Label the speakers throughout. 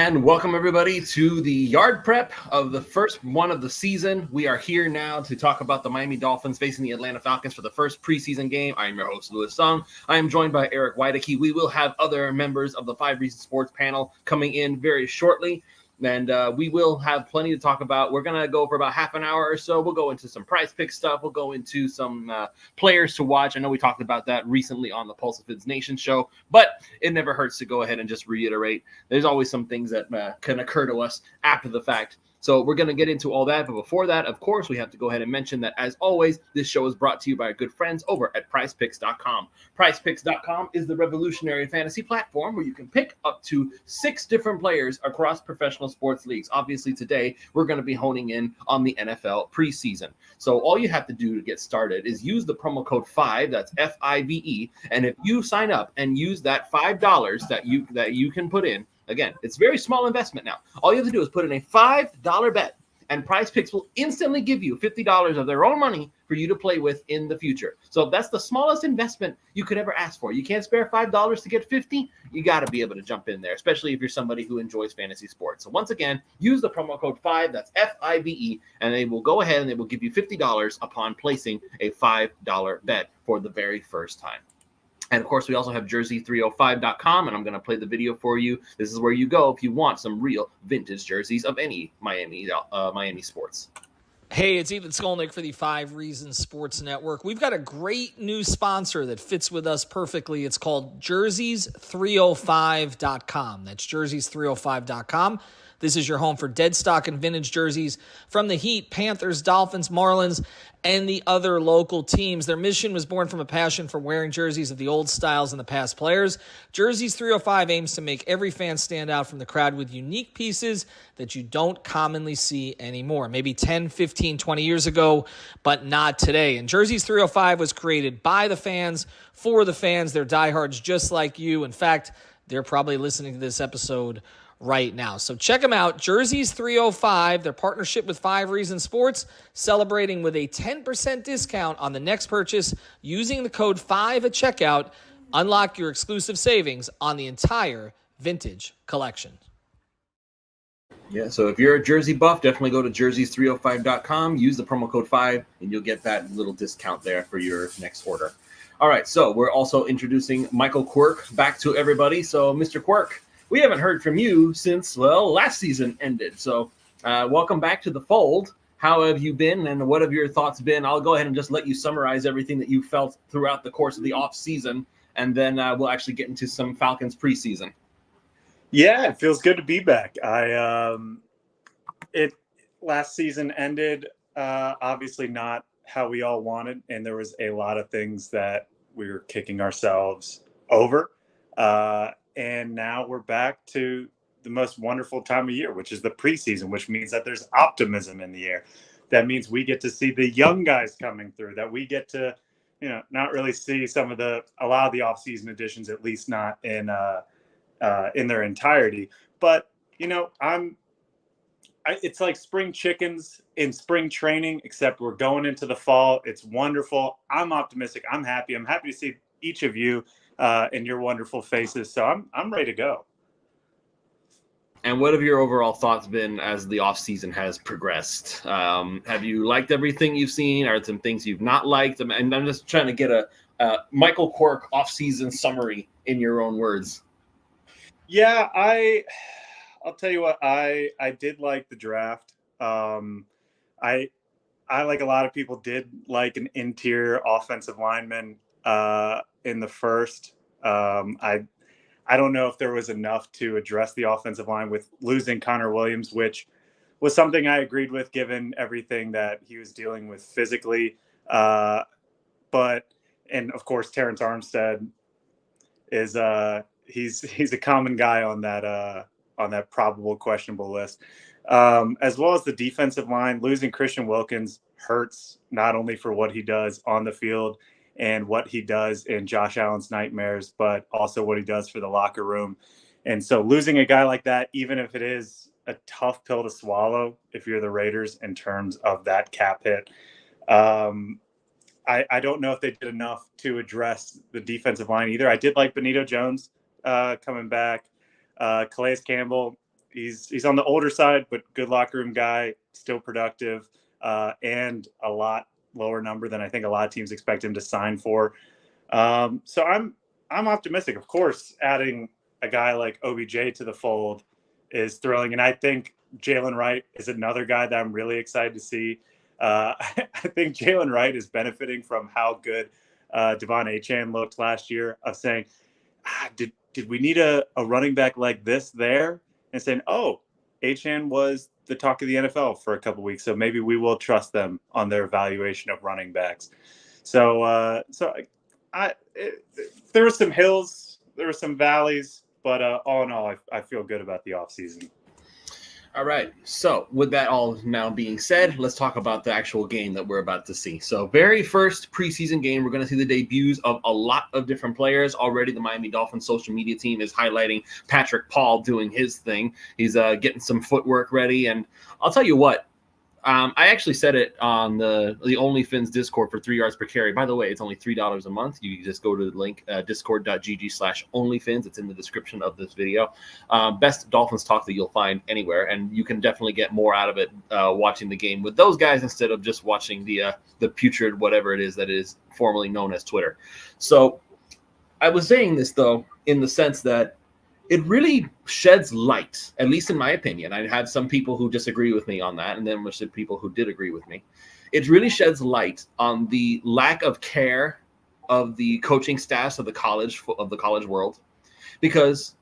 Speaker 1: And welcome everybody to the yard prep of the first one of the season. We are here now to talk about the Miami Dolphins facing the Atlanta Falcons for the first preseason game. I am your host, Louis Sung. I am joined by Eric Weideke. We will have other members of the 5 Reasons Sports panel coming in very shortly. And we will have plenty to talk about. We're going to go for about half an hour or so. We'll go into some prize pick stuff. We'll go into some players to watch. I know we talked about that recently on the Pulse of Fids Nation show, but it never hurts to go ahead and just reiterate. There's always some things that can occur to us after the fact. So we're going to get into all that. But before that, of course, we have to go ahead and mention that, as always, this show is brought to you by our good friends over at PrizePicks.com. PrizePicks.com is the revolutionary fantasy platform where you can pick up to 6 different players across professional sports leagues. Obviously, today, we're going to be honing in on the NFL preseason. So all you have to do to get started is use the promo code 5, that's F-I-V-E, and if you sign up and use that $5 that you can put in, again, it's very small investment now. All you have to do is put in a $5 bet, and Prize Picks will instantly give you $50 of their own money for you to play with in the future. So that's the smallest investment you could ever ask for. You can't spare $5 to get $50. You got to be able to jump in there, especially if you're somebody who enjoys fantasy sports. So once again, use the promo code 5, that's F-I-V-E, and they will go ahead and they will give you $50 upon placing a $5 bet for the very first time. And, of course, we also have jersey305.com, and I'm going to play the video for you. This is where you go if you want some real vintage jerseys of any Miami sports.
Speaker 2: Hey, it's Ethan Skolnick for the 5 Reasons Sports Network. We've got a great new sponsor that fits with us perfectly. It's called jerseys305.com. That's jerseys305.com. This is your home for dead stock and vintage jerseys from the Heat, Panthers, Dolphins, Marlins, and the other local teams. Their mission was born from a passion for wearing jerseys of the old styles and the past players. Jerseys 305 aims to make every fan stand out from the crowd with unique pieces that you don't commonly see anymore. Maybe 10, 15, 20 years ago, but not today. And Jerseys 305 was created by the fans, for the fans. They're diehards just like you. In fact, they're probably listening to this episode right now. So check them out, Jerseys 305, their partnership with 5 Reasons Sports, celebrating with a 10% discount on the next purchase using the code 5 at checkout. Unlock your exclusive savings on the entire vintage collection.
Speaker 1: Yeah, so if you're a jersey buff, definitely go to jerseys305.com, use the promo code 5, and you'll get that little discount there for your next order. All right, so we're also introducing Michael Quirk back to everybody. So, Mr. Quirk, we haven't heard from you since, well, last season ended. So welcome back to the fold. How have you been, and what have your thoughts been? I'll go ahead and just let you summarize everything that you felt throughout the course of the off season, and then we'll actually get into some Falcons preseason.
Speaker 3: Yeah, it feels good to be back. Last season ended obviously not how we all wanted, and there was a lot of things that we were kicking ourselves over. And now we're back to the most wonderful time of year, which is the preseason, which means that there's optimism in the air. That means we get to see the young guys coming through, that we get to, not really see a lot of the offseason additions, at least not in their entirety. But, it's like spring chickens in spring training, except we're going into the fall. It's wonderful. I'm optimistic. I'm happy. I'm happy to see each of you and your wonderful faces. So I'm ready to go.
Speaker 1: And what have your overall thoughts been as the offseason has progressed? Have you liked everything you've seen? Are there some things you've not liked? And I'm just trying to get a Michael Quirk offseason summary in your own words.
Speaker 3: Yeah, I'll tell you what, I did like the draft. I like a lot of people did like an interior offensive lineman in the first. I don't know if there was enough to address the offensive line with losing Connor Williams, which was something I agreed with given everything that he was dealing with physically. And of course, Terrence Armstead is he's a common guy on that probable questionable list. As well as the defensive line, losing Christian Wilkins hurts not only for what he does on the field and what he does in Josh Allen's nightmares, but also what he does for the locker room. And so losing a guy like that, even if it is a tough pill to swallow, if you're the Raiders in terms of that cap hit, I don't know if they did enough to address the defensive line either. I did like Benito Jones coming back. Calais Campbell, he's on the older side, but good locker room guy, still productive, and a lot lower number than I think a lot of teams expect him to sign for. So I'm optimistic. Of course, adding a guy like OBJ to the fold is thrilling, and I think Jalen Wright is another guy that I'm really excited to see. I think Jalen Wright is benefiting from how good Devon Achane looked last year, of saying, did we need a running back like this there? And saying, oh, Achane was the talk of the NFL for a couple weeks, so maybe we will trust them on their evaluation of running backs. So there were some hills, there were some valleys, but all in all, I feel good about the offseason.
Speaker 1: All right. So with that all now being said, let's talk about the actual game that we're about to see. So very first preseason game, we're going to see the debuts of a lot of different players. Already the Miami Dolphins social media team is highlighting Patrick Paul doing his thing. He's getting some footwork ready. And I'll tell you what, I actually said it on the OnlyFins Discord for 3 yards per carry. By the way, it's only $3 a month. You just go to the link, discord.gg/OnlyFins. It's in the description of this video. Best Dolphins talk that you'll find anywhere, and you can definitely get more out of it watching the game with those guys instead of just watching the putrid whatever it is that is formerly known as Twitter. So I was saying this, though, in the sense that it really sheds light, at least in my opinion. I had some people who disagree with me on that, and then there's some people who did agree with me. It really sheds light on the lack of care of the coaching staffs of the college world, because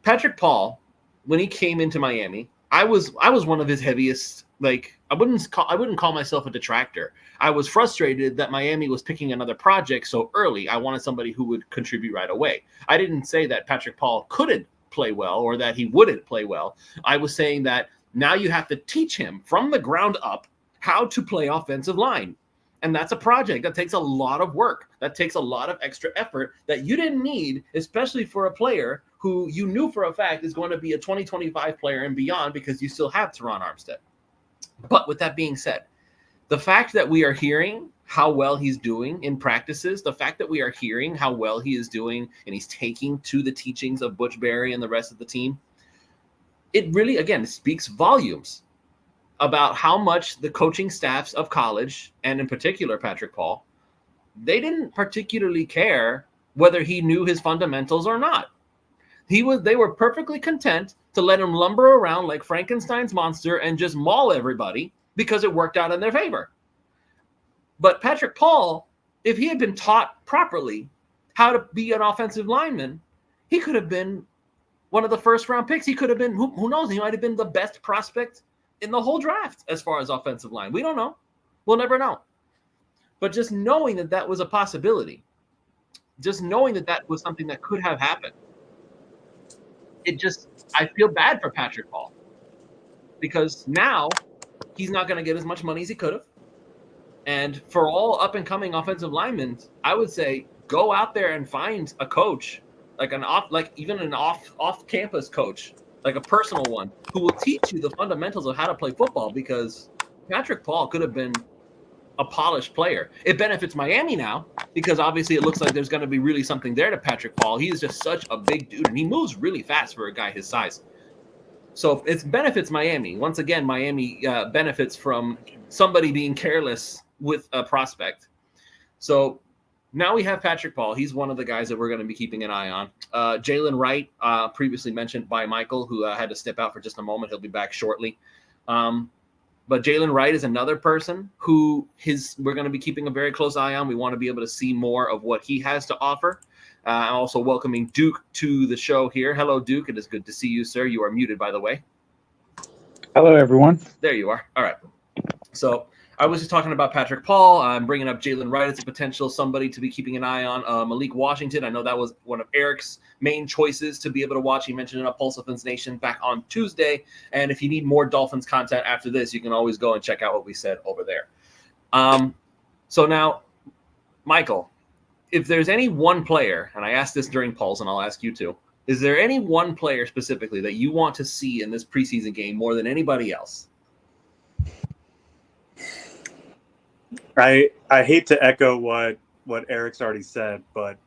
Speaker 1: Patrick Paul, when he came into Miami, I was one of his heaviest. Like, I wouldn't call myself a detractor. I was frustrated that Miami was picking another project so early. I wanted somebody who would contribute right away. I didn't say that Patrick Paul couldn't play well or that he wouldn't play well. I was saying that now you have to teach him from the ground up how to play offensive line. And that's a project that takes a lot of work. That takes a lot of extra effort that you didn't need, especially for a player who you knew for a fact is going to be a 2025 player and beyond, because you still have Teron Armstead. But with that being said, the fact that we are hearing how well he's doing in practices, the fact that we are hearing how well he is doing and he's taking to the teachings of Butch Barry and the rest of the team, it really, again, speaks volumes about how much the coaching staffs of college, and in particular Patrick Paul, they didn't particularly care whether he knew his fundamentals or not. They were perfectly content to let him lumber around like Frankenstein's monster and just maul everybody because it worked out in their favor. But Patrick Paul, if he had been taught properly how to be an offensive lineman, he could have been one of the first-round picks. He could have been, who knows, he might have been the best prospect in the whole draft as far as offensive line. We don't know. We'll never know. But just knowing that that was a possibility, just knowing that that was something that could have happened, I feel bad for Patrick Paul, because now he's not going to get as much money as he could have. And for all up-and-coming offensive linemen, I would say go out there and find a coach, even an off-campus coach, like a personal one, who will teach you the fundamentals of how to play football, because Patrick Paul could have been a polished player. It benefits Miami now because obviously it looks like there's going to be really something there to Patrick Paul. He is just such a big dude, and he moves really fast for a guy his size. So it benefits Miami. Once again, Miami benefits from somebody being careless with a prospect. So now we have Patrick Paul. He's one of the guys that we're going to be keeping an eye on. Jalen Wright, previously mentioned by Michael, who had to step out for just a moment. He'll be back shortly. But Jalen Wright is another person who we're going to be keeping a very close eye on. We want to be able to see more of what he has to offer. I'm also welcoming Duke to the show here. Hello, Duke. It is good to see you, sir. You are muted, by the way.
Speaker 4: Hello, everyone.
Speaker 1: There you are. All right. So I was just talking about Patrick Paul. I'm bringing up Jalen Wright as a potential somebody to be keeping an eye on. Malik Washington, I know that was one of Eric's main choices to be able to watch. He mentioned it on Pulse Offense Nation back on Tuesday. And if you need more Dolphins content after this, you can always go and check out what we said over there. So now, Michael, if there's any one player, and I asked this during Pulse, and I'll ask you too, is there any one player specifically that you want to see in this preseason game more than anybody else?
Speaker 3: I hate to echo what Eric's already said, but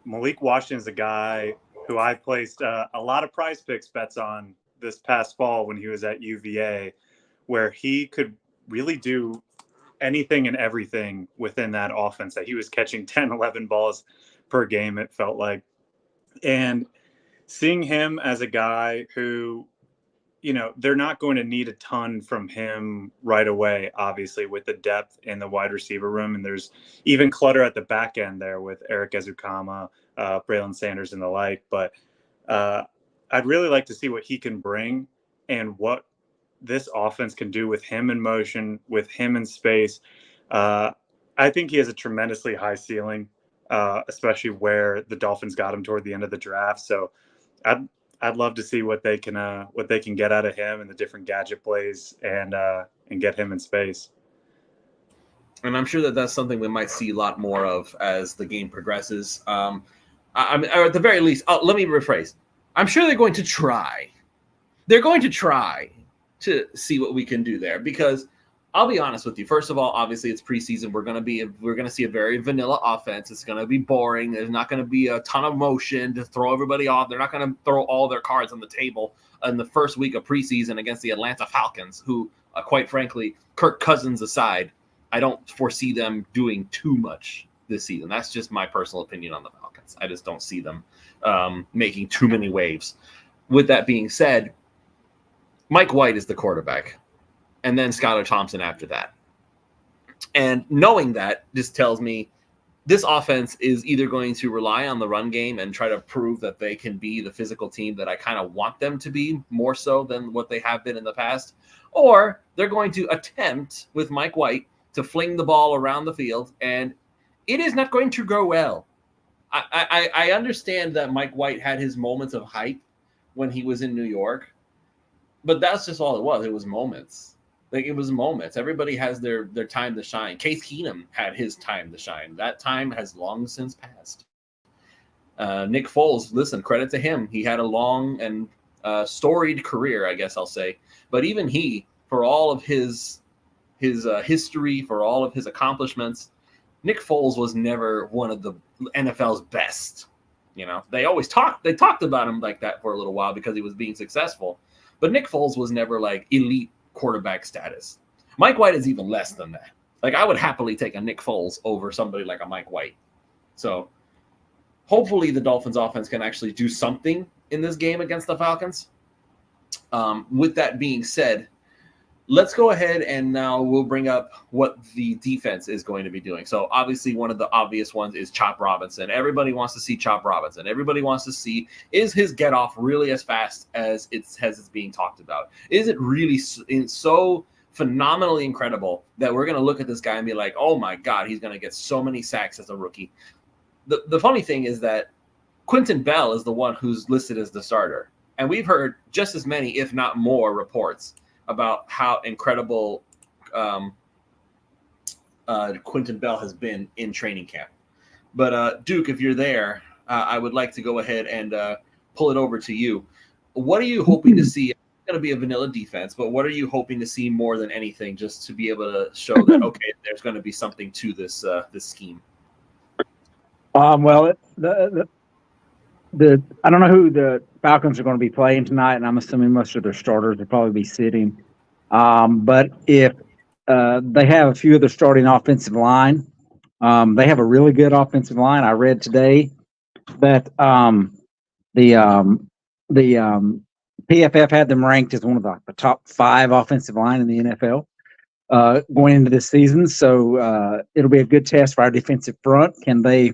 Speaker 3: Malik Washington is a guy who I've placed a lot of Prize Picks bets on this past fall when he was at UVA, where he could really do anything and everything within that offense, that he was catching 10, 11 balls per game, it felt like. And seeing him as a guy who, they're not going to need a ton from him right away, obviously, with the depth in the wide receiver room. And there's even clutter at the back end there with Eric Ezukama, Braylon Sanders, and the like. But I'd really like to see what he can bring and what this offense can do with him in motion, with him in space. I think he has a tremendously high ceiling, especially where the Dolphins got him toward the end of the draft. So I'd love to see what they can get out of him and the different gadget plays and get him in space.
Speaker 1: And I'm sure that that's something we might see a lot more of as the game progresses. Or at the very least, let me rephrase. I'm sure they're going to try. They're going to try to see what we can do there, because I'll be honest with you. First of all, obviously it's preseason. We're going to see a very vanilla offense. It's going to be boring. There's not going to be a ton of motion to throw everybody off. They're not going to throw all their cards on the table in the first week of preseason against the Atlanta Falcons, who, quite frankly, Kirk Cousins aside, I don't foresee them doing too much this season. That's just my personal opinion on the Falcons. I just don't see them making too many waves. With that being said, Mike White is the quarterback, and then Skylar Thompson after that. And knowing that just tells me this offense is either going to rely on the run game and try to prove that they can be the physical team that I kind of want them to be, more so than what they have been in the past, or they're going to attempt with Mike White to fling the ball around the field, and it is not going to go well. I understand that Mike White had his moments of hype when he was in New York, but that's just all it was. It was moments. Like, it was moments. Everybody has their time to shine. Case Keenum had his time to shine. That time has long since passed. Nick Foles, listen, credit to him. He had a long and storied career, I guess I'll say. But even he, for all of his history, for all of his accomplishments, Nick Foles was never one of the NFL's best. They talked about him like that for a little while because he was being successful. But Nick Foles was never like elite quarterback status. Mike White is even less than that. Like, I would happily take a Nick Foles over somebody like a Mike White. So hopefully the Dolphins offense can actually do something in this game against the Falcons. With that being said, let's go ahead and now we'll bring up what the defense is going to be doing. So obviously one of the obvious ones is Chop Robinson. Everybody wants to see Chop Robinson. Everybody wants to see, is his get off really as fast as it's being talked about? Is it really so phenomenally incredible that we're going to look at this guy and be like, oh my God, he's going to get so many sacks as a rookie? The funny thing is that Quentin Bell is the one who's listed as the starter. And we've heard just as many, if not more, reports about how incredible Quentin Bell has been in training camp. But Duke, if you're there, I would like to go ahead and pull it over to you. What are you hoping to see? It's going to be a vanilla defense, but what are you hoping to see more than anything, just to be able to show that, okay, there's going to be something to this scheme?
Speaker 4: Well, I don't know who the Falcons are going to be playing tonight, and I'm assuming most of their starters will probably be sitting. But if they have a few of their starting offensive line, they have a really good offensive line. I read today that the PFF had them ranked as one of the top 5 offensive line in the NFL going into this season. So it'll be a good test for our defensive front. Can they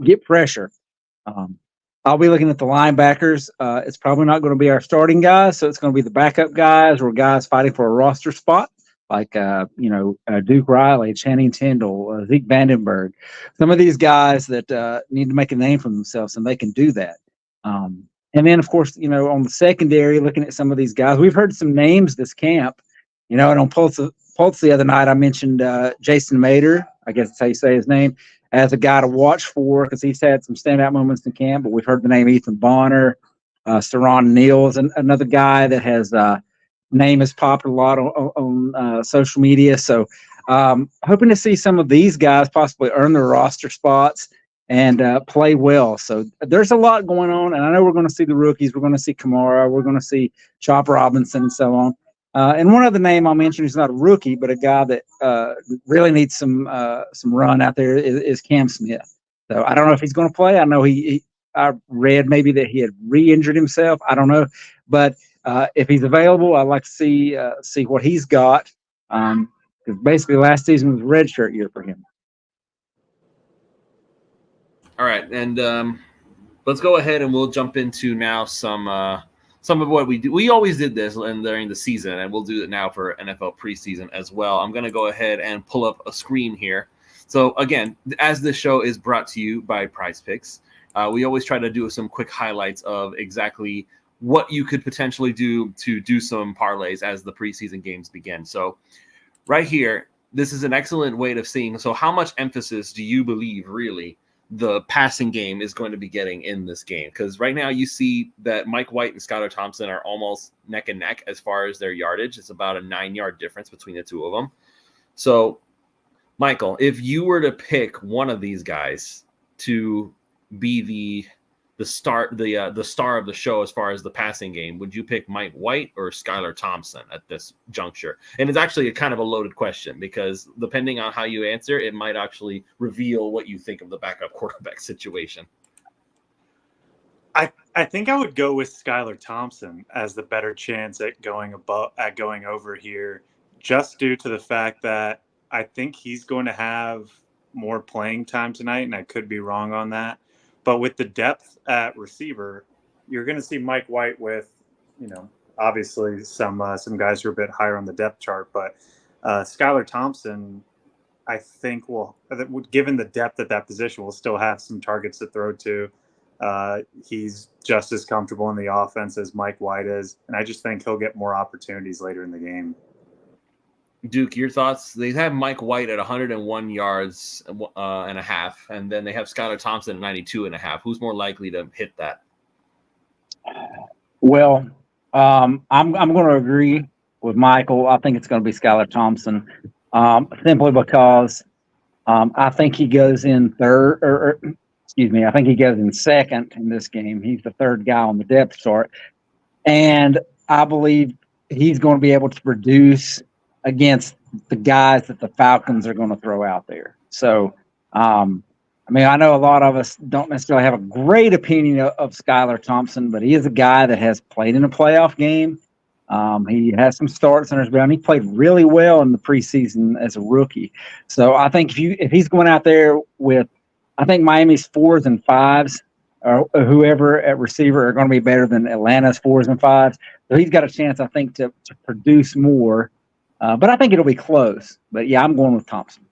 Speaker 4: get pressure? I'll be looking at the linebackers. It's probably not going to be our starting guys, so it's going to be the backup guys or guys fighting for a roster spot, like Duke Riley, Channing Tindall, Zeke Vandenberg. Some of these guys that need to make a name for themselves, and they can do that. And then, of course, on the secondary, looking at some of these guys, we've heard some names this camp. And on Pulse the other night, I mentioned Jason Mater. I guess that's how you say his name, as a guy to watch for, because he's had some standout moments in camp. But we've heard the name Ethan Bonner, Saron Neal is another guy that has name has popped a lot on social media. So hoping to see some of these guys possibly earn their roster spots and play well. So there's a lot going on, and I know we're going to see the rookies. We're going to see Kamara. We're going to see Chop Robinson and so on. And one other name I'll mention who's not a rookie, but a guy that really needs some run out there is Cam Smith. So I don't know if he's going to play. I know I read maybe that he had re-injured himself. I don't know, but if he's available, I'd like to see what he's got. Because basically last season was a redshirt year for him.
Speaker 1: All right, and let's go ahead and we'll jump into now some of what we do. We always did this during the season, and we'll do it now for NFL preseason as well. I'm going to go ahead and pull up a screen here. So again, as this show is brought to you by Prize Picks, we always try to do some quick highlights of exactly what you could potentially do to do some parlays as the preseason games begin. So right here, this is an excellent way of seeing. So how much emphasis do you believe really the passing game is going to be getting in this game? Because right now you see that Mike White and Skylar Thompson are almost neck and neck as far as their yardage. It's about a 9-yard difference between the two of them. So, Michael, if you were to pick one of these guys to be the star of the show as far as the passing game, would you pick Mike White or Skylar Thompson at this juncture? And it's actually a kind of a loaded question because depending on how you answer, it might actually reveal what you think of the backup quarterback situation.
Speaker 3: I think I would go with Skylar Thompson as the better chance at going over here, just due to the fact that I think he's going to have more playing time tonight, and I could be wrong on that. But with the depth at receiver, you're going to see Mike White with, obviously some guys who are a bit higher on the depth chart. But Skylar Thompson, I think given the depth at that position, will still have some targets to throw to. He's just as comfortable in the offense as Mike White is. And I just think he'll get more opportunities later in the game.
Speaker 1: Duke, your thoughts? They have Mike White at 101 yards and a half, and then they have Skylar Thompson at 92 and a half. Who's more likely to hit that?
Speaker 4: Well, I'm going to agree with Michael. I think it's going to be Skylar Thompson, simply because I think he goes in third, I think he goes in second in this game. He's the third guy on the depth chart, and I believe he's going to be able to produce against the guys that the Falcons are going to throw out there. So, I know a lot of us don't necessarily have a great opinion of Skylar Thompson, but he is a guy that has played in a playoff game. He has some starts under his belt, and he played really well in the preseason as a rookie. So I think if he's going out there with, I think Miami's 4s and 5s or whoever at receiver are going to be better than Atlanta's 4s and 5s. So he's got a chance, I think, to produce more. But I think it'll be close. But, yeah, I'm going with Thompson.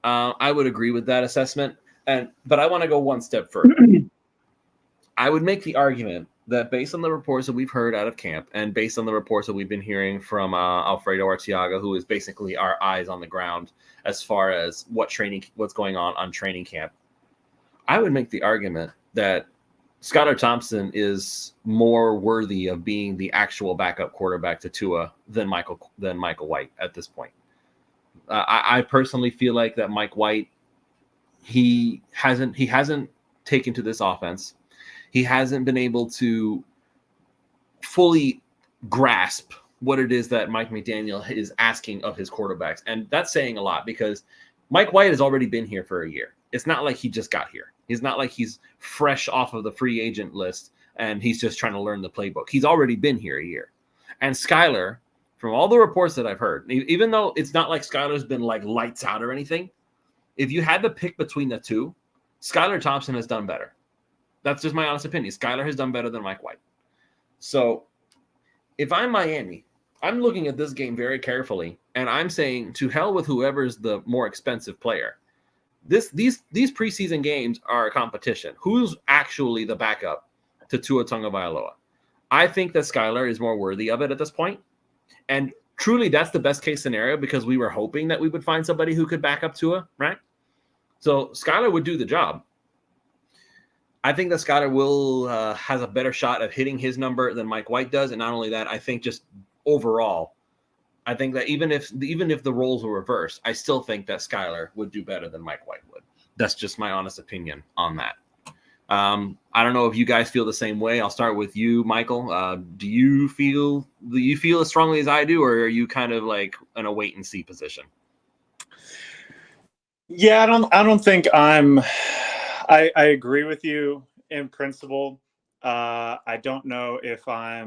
Speaker 1: I would agree with that assessment. But I want to go one step further. I would make the argument that based on the reports that we've heard out of camp and based on the reports that we've been hearing from Alfredo Arteaga, who is basically our eyes on the ground as far as what's going on training camp, I would make the argument that Skylar Thompson is more worthy of being the actual backup quarterback to Tua than Michael White at this point. I personally feel like that Mike White, he hasn't taken to this offense. He hasn't been able to fully grasp what it is that Mike McDaniel is asking of his quarterbacks. And that's saying a lot because Mike White has already been here for a year. It's not like he just got here. It's not like he's fresh off of the free agent list and he's just trying to learn the playbook. He's already been here a year. And Skylar, from all the reports that I've heard, even though it's not like Skylar's been like lights out or anything, if you had to pick between the two, Skylar Thompson has done better. That's just my honest opinion. Skylar has done better than Mike White. So if I'm Miami, I'm looking at this game very carefully, and I'm saying to hell with whoever's the more expensive player. These preseason games are a competition. Who's actually the backup to Tua Tagovailoa? I think that Skylar is more worthy of it at this point. And truly, that's the best case scenario because we were hoping that we would find somebody who could back up Tua, right? So Skylar would do the job. I think that Skylar has a better shot of hitting his number than Mike White does. And not only that, I think just overall, I think that even if the roles were reversed, I still think that Skylar would do better than Mike White would. That's just my honest opinion on that. I don't know if you guys feel the same way. I'll start with you, Michael. Do you feel as strongly as I do, or are you kind of like in a wait and see position?
Speaker 3: Yeah, I don't think I agree with you in principle. I don't know if I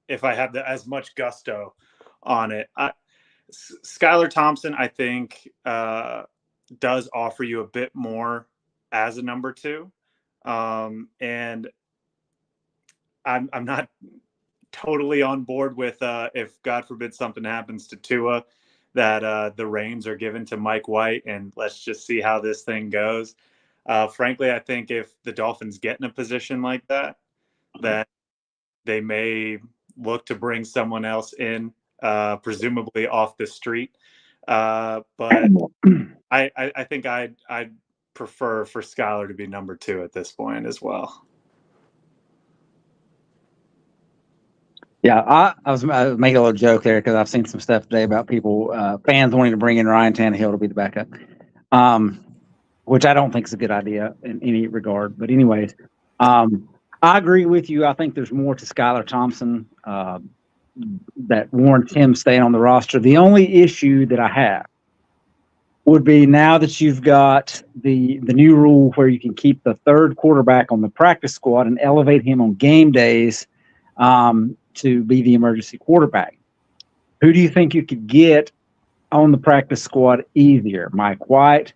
Speaker 3: have as much gusto on it. Skylar Thompson, I think, does offer you a bit more as a number 2. And I'm not totally on board with if God forbid something happens to Tua, that the reins are given to Mike White and let's just see how this thing goes. Frankly, I think if the Dolphins get in a position like that, that they may look to bring someone else in, presumably off the street. But I think I'd prefer for Skylar to be number 2 at this point as well.
Speaker 4: Yeah, I was making a little joke there because I've seen some stuff today about people, fans wanting to bring in Ryan Tannehill to be the backup, which I don't think is a good idea in any regard. But anyways, I agree with you. I think there's more to Skylar Thompson that warrants him staying on the roster. The only issue that I have would be now that you've got the new rule where you can keep the third quarterback on the practice squad and elevate him on game days to be the emergency quarterback. Who do you think you could get on the practice squad easier, Mike White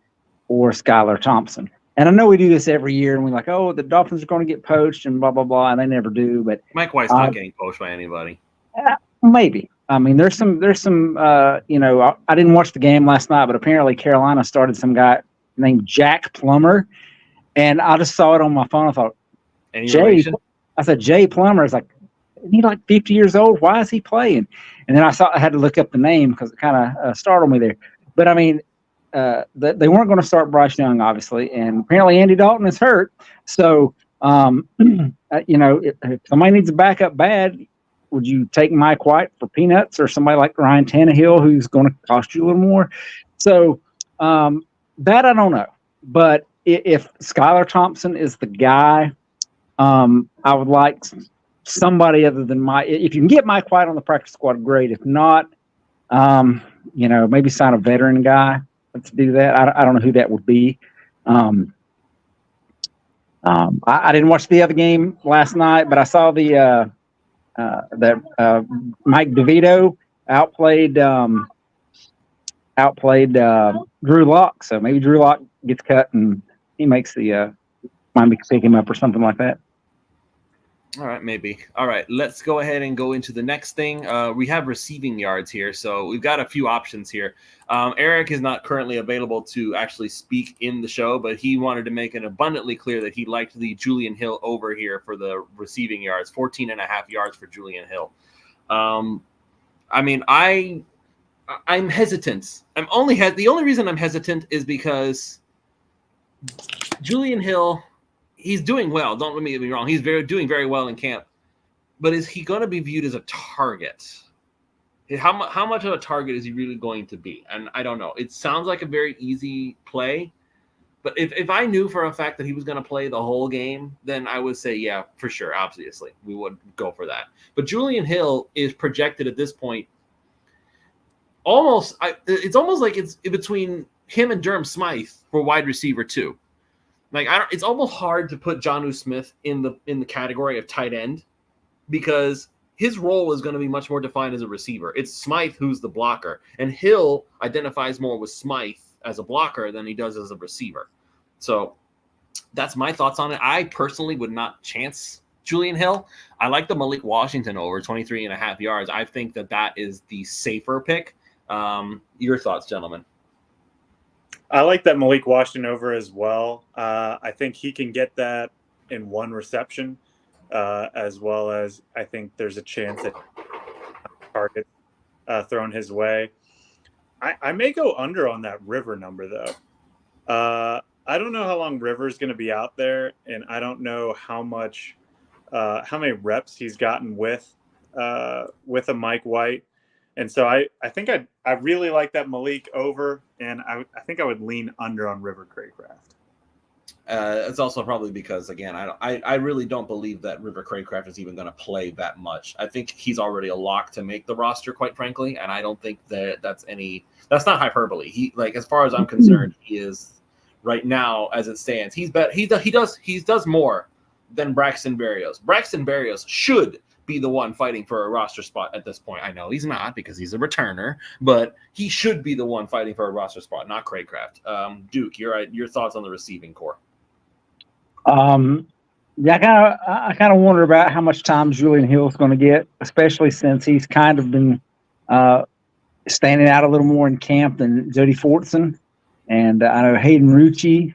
Speaker 4: or Skylar Thompson? And I know we do this every year, and we're like, oh, the Dolphins are going to get poached and blah, blah, blah, and they never do. But
Speaker 1: Mike White's not getting poached by anybody.
Speaker 4: Maybe. I mean, there's some I didn't watch the game last night, but apparently Carolina started some guy named Jack Plummer, and I just saw it on my phone. I thought, Jay Plummer is like, isn't he like 50 years old? Why is he playing? And then I had to look up the name because it kind of startled me there. But I mean, they weren't going to start Bryce Young, obviously, and apparently Andy Dalton is hurt. So, if somebody needs a backup bad, would you take Mike White for peanuts or somebody like Ryan Tannehill who's going to cost you a little more? So that I don't know. But if Skylar Thompson is the guy, I would like somebody other than Mike. If you can get Mike White on the practice squad, great. If not, maybe sign a veteran guy. Let's do that. I don't know who that would be. I didn't watch the other game last night, but I saw that Mike DeVito outplayed Drew Lock. So maybe Drew Lock gets cut and he makes the Miami pick him up or something like that.
Speaker 1: All right, maybe. All right, let's go ahead and go into the next thing. We have receiving yards here, so we've got a few options here. Eric is not currently available to actually speak in the show, but he wanted to make it abundantly clear that he liked the Julian Hill over here for the receiving yards, 14.5 yards for Julian Hill. I mean, I'm hesitant. The only reason I'm hesitant is because Julian Hill, he's doing well. Don't let me get me wrong. He's doing very well in camp. But is he going to be viewed as a target? How much of a target is he really going to be? And I don't know. It sounds like a very easy play. But if I knew for a fact that he was going to play the whole game, then I would say, yeah, for sure. Obviously, we would go for that. But Julian Hill is projected at this point it's almost like it's in between him and Durham Smythe for wide receiver 2. Like it's almost hard to put Jonnu Smith in the category of tight end because his role is going to be much more defined as a receiver. It's Smythe who's the blocker, and Hill identifies more with Smythe as a blocker than he does as a receiver. So that's my thoughts on it. I personally would not chance Julian Hill. I like the Malik Washington over 23.5 yards. I think that is the safer pick. Your thoughts, gentlemen?
Speaker 3: I like that Malik Washington over as well. I think he can get that in one reception, as well as I think there's a chance that target thrown his way. I may go under on that River number, though. I don't know how long River's going to be out there, and I don't know how many reps he's gotten with a Mike White. And so I think I really like that Malik over, and I think I would lean under on River Craycraft.
Speaker 1: It's also probably because, again, I really don't believe that River Craycraft is even going to play that much. I think he's already a lock to make the roster, quite frankly, and I don't think that's not hyperbole. He, like, as far as I'm concerned, he is right now as it stands. He does more than Braxton Berrios. Braxton Berrios should be the one fighting for a roster spot at this point. I know he's not because he's a returner, but he should be the one fighting for a roster spot, not Craycraft. Duke, your thoughts on the receiving core?
Speaker 4: Yeah, I kind of wonder about how much time Julian Hill's going to get, especially since he's kind of been standing out a little more in camp than Jody Fortson, and I know Hayden Rucci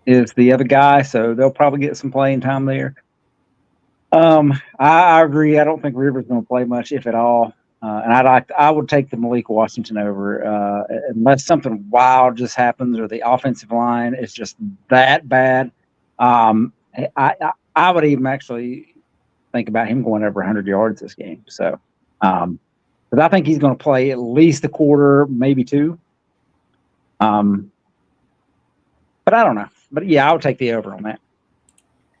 Speaker 4: is the other guy, so they'll probably get some playing time there. I agree. I don't think Rivers going to play much, if at all. And I would take the Malik Washington over unless something wild just happens or the offensive line is just that bad. I would even actually think about him going over 100 yards this game. So, because I think he's going to play at least a quarter, maybe two. But I don't know. But yeah, I would take the over on that.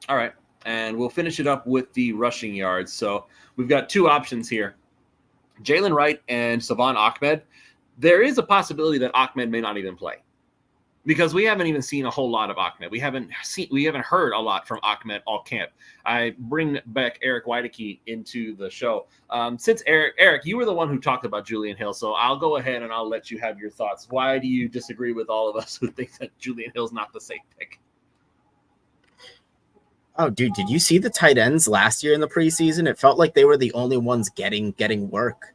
Speaker 1: All right. And we'll finish it up with the rushing yards. So we've got two options here. Jalen Wright and Savon Ahmed. There is a possibility that Ahmed may not even play because we haven't even seen a whole lot of Ahmed. We haven't heard a lot from Ahmed all camp. I bring back Eric Weideke into the show. Since Eric, you were the one who talked about Julian Hill, so I'll go ahead and I'll let you have your thoughts. Why do you disagree with all of us who think that Julian Hill's not the safe pick?
Speaker 5: Oh, dude, did you see the tight ends last year in the preseason? It felt like they were the only ones getting work.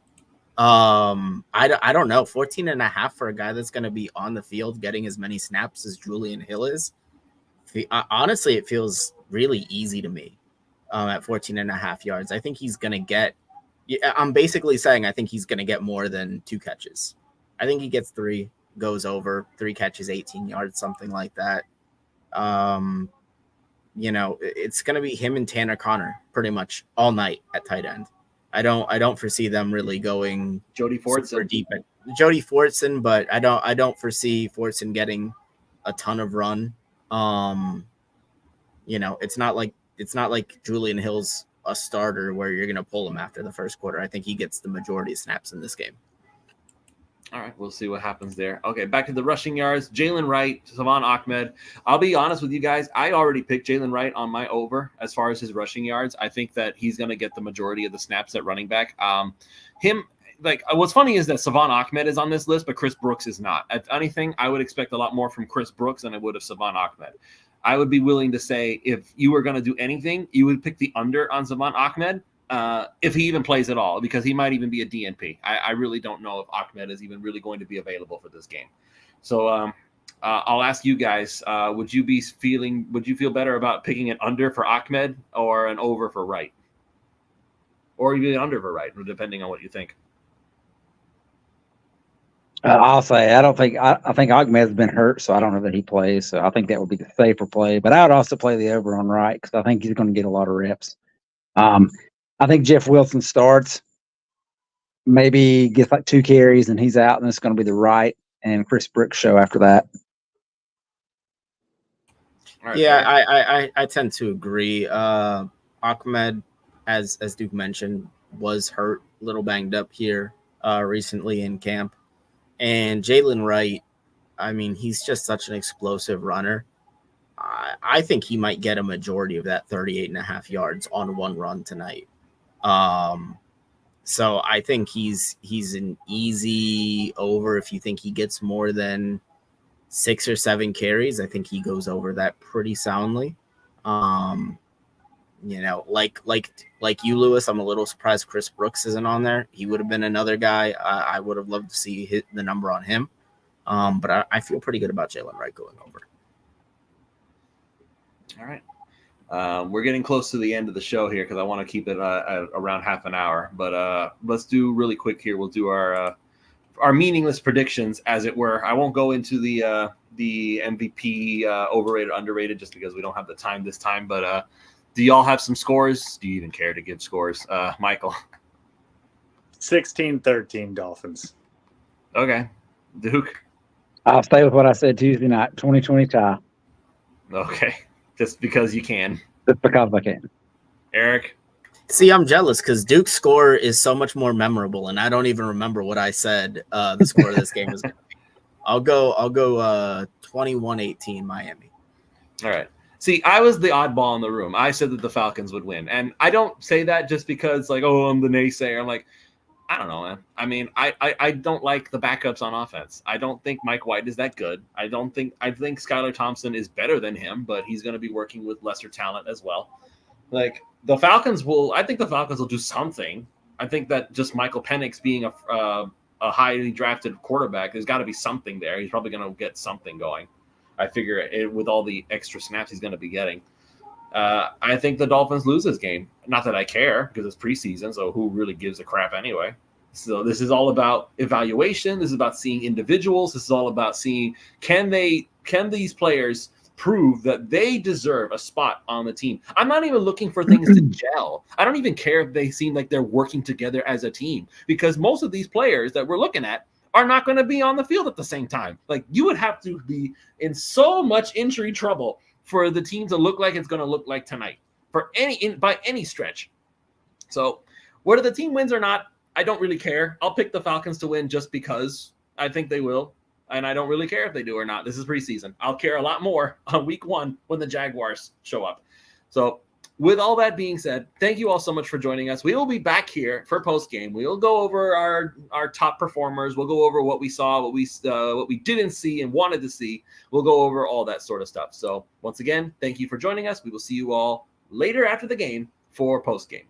Speaker 5: I don't know. 14 and a half for a guy that's going to be on the field getting as many snaps as Julian Hill is. Honestly, it feels really easy to me at 14 and a half yards. I think he's going to get – I'm basically saying I think he's going to get more than 2 catches. I think he gets 3, goes over, 3 catches, 18 yards, something like that. It's going to be him and Tanner Connor pretty much all night at tight end. I don't foresee them really going
Speaker 1: Jody Fortson
Speaker 5: super deep. Jody Fortson, but I don't foresee Fortson getting a ton of run. It's not like Julian Hill's a starter where you're going to pull him after the first quarter. I think he gets the majority of snaps in this game.
Speaker 1: All right, we'll see what happens there. Okay, back to the rushing yards. Jalen Wright, Savon Ahmed. I'll be honest with you guys. I already picked Jalen Wright on my over as far as his rushing yards. I think that he's going to get the majority of the snaps at running back. What's funny is that Savon Ahmed is on this list, but Chris Brooks is not. If anything, I would expect a lot more from Chris Brooks than I would of Savon Ahmed. I would be willing to say if you were going to do anything, you would pick the under on Savon Ahmed. If he even plays at all, because he might even be a DNP. I really don't know if Ahmed is even really going to be available for this game. So I'll ask you guys, would you feel better about picking an under for Ahmed or an over for Wright? Or even an under for Wright, depending on what you think.
Speaker 4: I'll say I think Ahmed's been hurt, so I don't know that he plays. So I think that would be the safer play. But I would also play the over on Wright because I think he's going to get a lot of reps. I think Jeff Wilson starts, maybe gets like 2 carries and he's out, and it's going to be the Wright and Chris Brooks show after that.
Speaker 5: Right, yeah, I tend to agree. Ahmed, as Duke mentioned, was hurt, a little banged up here recently in camp. And Jalen Wright, I mean, he's just such an explosive runner. I think he might get a majority of that 38 and a half yards on one run tonight. So I think he's an easy over. If you think he gets more than 6 or 7 carries, I think he goes over that pretty soundly. Like you, Lewis, I'm a little surprised Chris Brooks isn't on there. He would have been another guy I would have loved to see hit the number on him. But I feel pretty good about Jalen Wright going over.
Speaker 1: All right. We're getting close to the end of the show here because I want to keep it at around half an hour. But let's do really quick here. We'll do our meaningless predictions, as it were. I won't go into the MVP overrated, underrated, just because we don't have the time this time. But do y'all have some scores? Do you even care to give scores, Michael?
Speaker 3: 16-13 Dolphins.
Speaker 1: Okay. Duke.
Speaker 4: I'll stay with what I said Tuesday night, 2020 tie,
Speaker 1: Okay. Just because you can.
Speaker 4: just because I can.
Speaker 1: Eric.
Speaker 5: See, I'm jealous because Duke's score is so much more memorable, and I don't even remember what I said the score of this game was going to be. I'll go 21-18 Miami.
Speaker 1: All right. See, I was the oddball in the room. I said that the Falcons would win. And I don't say that just because, like, oh, I'm the naysayer. I'm like, I don't know, man. I mean, I don't like the backups on offense. I don't think Mike White is that good. I think Skylar Thompson is better than him, but he's going to be working with lesser talent as well. Like, I think the Falcons will do something. I think that just Michael Penix being a highly drafted quarterback, there's got to be something there. He's probably going to get something going. I figure with all the extra snaps he's going to be getting. I think the Dolphins lose this game. Not that I care because it's preseason, so who really gives a crap anyway? So this is all about evaluation. This is about seeing individuals. This is all about seeing can these players prove that they deserve a spot on the team. I'm not even looking for things to gel. I don't even care if they seem like they're working together as a team because most of these players that we're looking at are not going to be on the field at the same time. Like you would have to be in so much injury trouble for the team to look like it's going to look like tonight by any stretch. So whether the team wins or not, I don't really care. I'll pick the Falcons to win just because I think they will. And I don't really care if they do or not. This is preseason. I'll care a lot more on week 1 when the Jaguars show up. So with all that being said, thank you all so much for joining us. We will be back here for post game. We will go over our top performers. We'll go over what we saw, what we didn't see and wanted to see. We'll go over all that sort of stuff. So once again, thank you for joining us. We will see you all later after the game for post game.